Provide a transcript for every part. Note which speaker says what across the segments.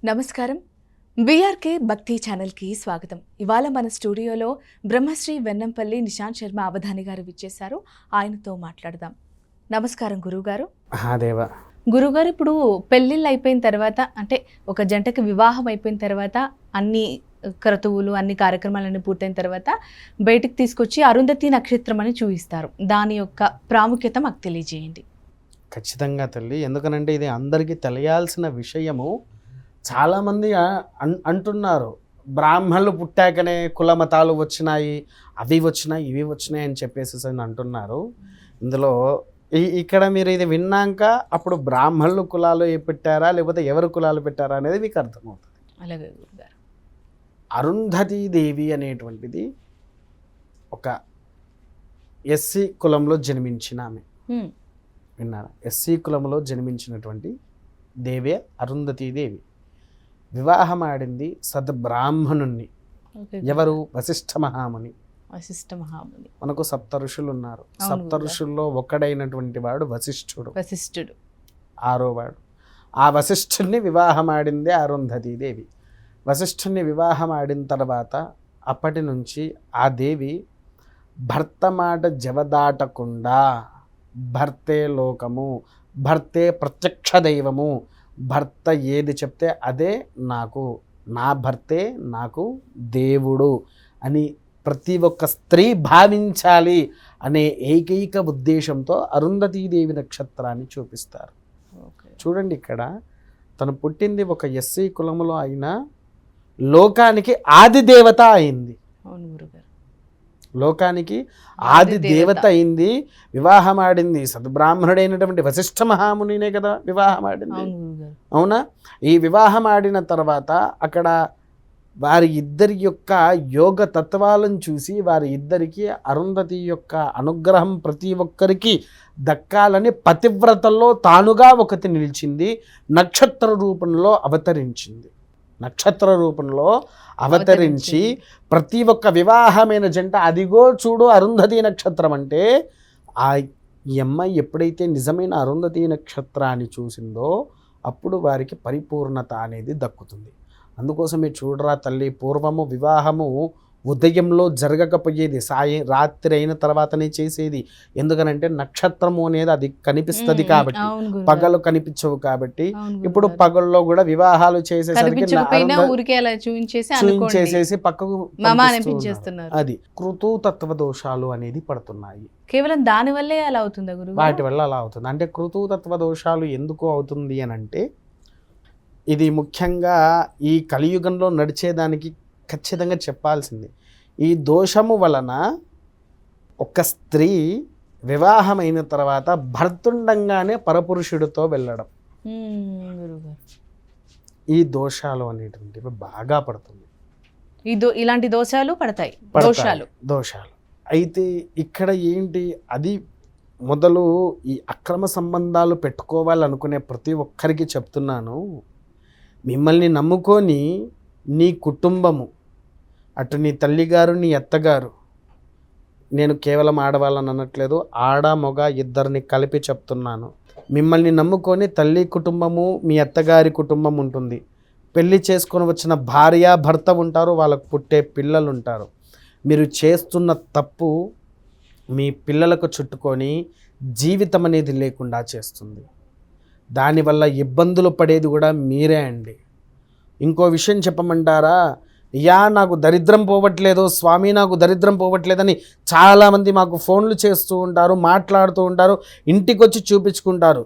Speaker 1: నమస్కారం. బీఆర్కే భక్తి ఛానల్కి స్వాగతం. ఇవాళ మన స్టూడియోలో బ్రహ్మశ్రీ వెన్నంపల్లి నిశాంత్ శర్మ అవధాని గారు విచ్చేశారు. ఆయనతో మాట్లాడదాం. నమస్కారం గురువుగారు.
Speaker 2: దేవా.
Speaker 1: గురుగారు, ఇప్పుడు పెళ్ళిళ్ళు అయిపోయిన తర్వాత, అంటే ఒక జంటకి వివాహం అయిపోయిన తర్వాత అన్ని క్రతువులు అన్ని కార్యక్రమాలన్నీ పూర్తయిన తర్వాత బయటికి తీసుకొచ్చి అరుంధతి నక్షత్రం అని చూపిస్తారు. దాని యొక్క ప్రాముఖ్యత మాకు తెలియజేయండి.
Speaker 2: ఖచ్చితంగా తల్లి, ఎందుకనంటే ఇది అందరికీ తెలియాల్సిన విషయము. చాలామంది అంటున్నారు బ్రాహ్మణులు పుట్టాకనే కుల మతాలు వచ్చినాయి, అవి వచ్చినాయి ఇవి వచ్చినాయి అని చెప్పేసి అంటున్నారు. ఇందులో ఇక్కడ మీరు ఇది విన్నాక అప్పుడు బ్రాహ్మణులు కులాలు పెట్టారా లేకపోతే ఎవరు కులాలు పెట్టారా అనేది మీకు అర్థమవుతుంది.
Speaker 1: అలాగే గురుగారు.
Speaker 2: అరుంధతీ దేవి అనేటువంటిది ఒక ఎస్సీ కులంలో జన్మించిన ఆమె. విన్నారా? ఎస్సీ కులంలో జన్మించినటువంటి దేవే అరుంధతీ దేవి. వివాహం ఆడింది సద్బ్రాహ్మణుణ్ణి. ఎవరు? వశిష్ఠ మహాముని. మనకు సప్త ఋషులు ఉన్నారు. సప్త ఋషుల్లో ఒకడైనటువంటి వాడు వశిష్ఠుడు. ఆరోవాడు. ఆ వశిష్ఠుడిని వివాహం ఆడిందే అరుంధతీ దేవి. వశిష్ఠుడిని వివాహం ఆడిన తర్వాత అప్పటి నుంచి ఆ దేవి భర్త మాట జవదాటకుండా భర్తే లోకము, భర్తే ప్రత్యక్ష దైవము, భర్త ఏది చెప్తే అదే నాకు, నా భర్తే నాకు దేవుడు అని ప్రతి ఒక్క స్త్రీ భావించాలి అనే ఏకైక ఉద్దేశంతో అరుంధతీదేవి నక్షత్రాన్ని చూపిస్తారు. చూడండి, ఇక్కడ తను పుట్టింది ఒక ఎస్సీ కులములో అయినా లోకానికి ఆది దేవత అయింది. లోకానికి ఆది దేవత అయింది. వివాహం ఆడింది సద్బ్రాహ్మణుడైనటువంటి వశిష్ఠ మహామునినే కదా వివాహం ఆడింది. అవునా? ఈ వివాహం ఆడిన తర్వాత అక్కడ వారి ఇద్దరి యొక్క యోగ తత్వాలను చూసి వారి ఇద్దరికి అరుంధతి యొక్క అనుగ్రహం ప్రతి ఒక్కరికి దక్కాలని పతివ్రతల్లో తానుగా ఒకటి నిలిచింది. నక్షత్ర రూపంలో అవతరించింది. నక్షత్ర రూపంలో అవతరించి ప్రతి ఒక్క వివాహమైన జంట అదిగో చూడు అరుంధతీ నక్షత్రం అంటే ఆ అమ్మాయి ఎప్పుడైతే నిజమైన అరుంధతీ నక్షత్రాన్ని చూసిందో అప్పుడు వారికి పరిపూర్ణత అనేది దక్కుతుంది. అందుకోసమే చూడరా తల్లి, పూర్వము వివాహము ఉదయంలో జరగకపోయేది, రాత్రి అయిన తర్వాతనే చేసేది. ఎందుకనంటే నక్షత్రము అనేది అది కనిపిస్తుంది కాబట్టి, పగలు కనిపించవు కాబట్టి. ఇప్పుడు పగల్లో కూడా వివాహాలు చేసేసరికి చూపించేసేసి పక్కకు అది కృతూతత్వ దోషాలు అనేది పడుతున్నాయి.
Speaker 1: కేవలం దాని వల్లే అలా అవుతుందా గురువు?
Speaker 2: వాటి వల్ల అలా అవుతుంది. అంటే కృతూతత్వ దోషాలు ఎందుకు అవుతుంది అని అంటే ఇది ముఖ్యంగా ఈ కలియుగంలో నడిచేదానికి ఖచ్చితంగా చెప్పాల్సింది. ఈ దోషము వలన ఒక స్త్రీ వివాహమైన తర్వాత భర్తుండంగానే పరపురుషుడితో వెళ్ళడం, ఈ దోషాలు అనేటువంటివి బాగా పడుతుంది.
Speaker 1: ఇలాంటి దోషాలు పడతాయి.
Speaker 2: దోషాలు అయితే ఇక్కడ ఏంటి, అది మొదలు ఈ అక్రమ సంబంధాలు పెట్టుకోవాలనుకునే ప్రతి ఒక్కరికి చెప్తున్నాను, మిమ్మల్ని నమ్ముకొని నీ కుటుంబము, అటు నీ తల్లిగారు నీ అత్తగారు, నేను కేవలం ఆడవాళ్ళని అనట్లేదు, ఆడ మగ ఇద్దరిని కలిపి చెప్తున్నాను. మిమ్మల్ని నమ్ముకొని తల్లి కుటుంబము మీ అత్తగారి కుటుంబం ఉంటుంది. పెళ్లి చేసుకొని వచ్చిన భార్య భర్త ఉంటారు, వాళ్ళకు పుట్టే పిల్లలు ఉంటారు. మీరు చేస్తున్న తప్పు మీ పిల్లలకు చుట్టుకొని జీవితం అనేది లేకుండా చేస్తుంది. దానివల్ల ఇబ్బందులు పడేది కూడా మీరే అండి. ఇంకో విషయం చెప్పమంటారా? నాకు దరిద్రం పోవట్లేదు స్వామి, నాకు దరిద్రం పోవట్లేదని చాలామంది మాకు ఫోన్లు చేస్తూ ఉంటారు, మాట్లాడుతూ ఉంటారు, ఇంటికి వచ్చి చూపించుకుంటారు.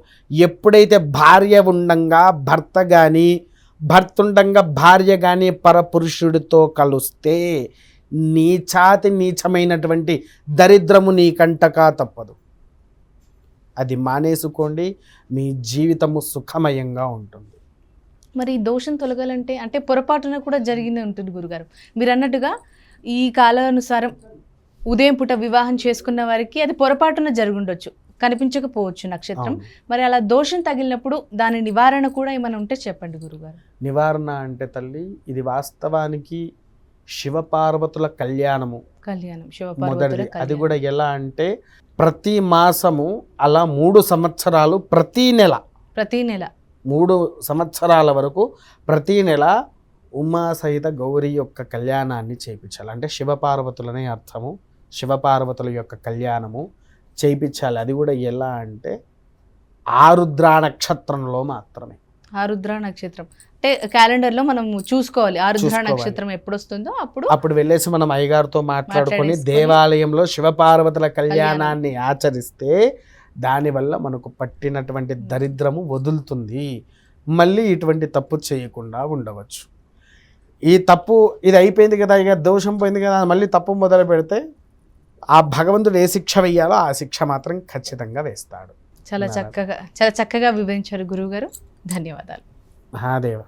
Speaker 2: ఎప్పుడైతే భార్య ఉండంగా భర్త కానీ, భర్త ఉండంగా భార్య కానీ పరపురుషుడితో కలిస్తే నీచమైనటువంటి దరిద్రము నీ కంటకా తప్పదు. అది మానేసుకోండి, మీ జీవితము సుఖమయంగా ఉంటుంది.
Speaker 1: మరి దోషం తొలగాలంటే అంటే పొరపాటున కూడా జరిగింది ఉంటుంది గురుగారు. మీరు అన్నట్టుగా ఈ కాలానుసారం ఉదయం పూట వివాహం చేసుకున్న వారికి అది పొరపాటున జరుగుండొచ్చు, కనిపించకపోవచ్చు నక్షత్రం. మరి అలా దోషం తగిలినప్పుడు దాని నివారణ కూడా ఏమైనా ఉంటే చెప్పండి గురుగారు.
Speaker 2: నివారణ అంటే తల్లి, ఇది వాస్తవానికి శివపార్వతుల కళ్యాణము. మొదటిది. అది కూడా ఎలా అంటే ప్రతి మాసము అలా 3 సంవత్సరాలు ప్రతి నెల 3 సంవత్సరాల వరకు ప్రతీ నెల ఉమా సహిత గౌరీ యొక్క కళ్యాణాన్ని చేయించాలి. అంటే శివపార్వతులనే అర్థము, శివపార్వతుల యొక్క కళ్యాణము చేయించాలి. అది కూడా ఎలా అంటే ఆరుద్ర నక్షత్రంలో మాత్రమే.
Speaker 1: ఆరుద్ర నక్షత్రం అంటే క్యాలెండర్లో మనం చూసుకోవాలి. ఆరుద్ర
Speaker 2: చూసుకోవాలి.
Speaker 1: నక్షత్రం ఎప్పుడు వస్తుందో
Speaker 2: అప్పుడు వెళ్ళేసి మనం అయ్యగారితో మాట్లాడుకొని
Speaker 1: మాట్లాడేసుకొని
Speaker 2: దేవాలయంలో శివపార్వతుల కళ్యాణాన్ని ఆచరిస్తే దానివల్ల మనకు పట్టినటువంటి దరిద్రము వదులుతుంది. మళ్ళీ ఇటువంటి తప్పు చేయకుండా ఉండవచ్చు. ఈ తప్పు ఇది అయిపోయింది కదా, ఇక దోషం పోయింది కదా, మళ్ళీ తప్పు మొదలు పెడితే ఆ భగవంతుడు ఏ శిక్ష వెయ్యాలో ఆ శిక్ష మాత్రం ఖచ్చితంగా వేస్తాడు.
Speaker 1: చాలా చక్కగా వివరించారు గురువు గారు. ధన్యవాదాలు.
Speaker 2: మహాదేవ.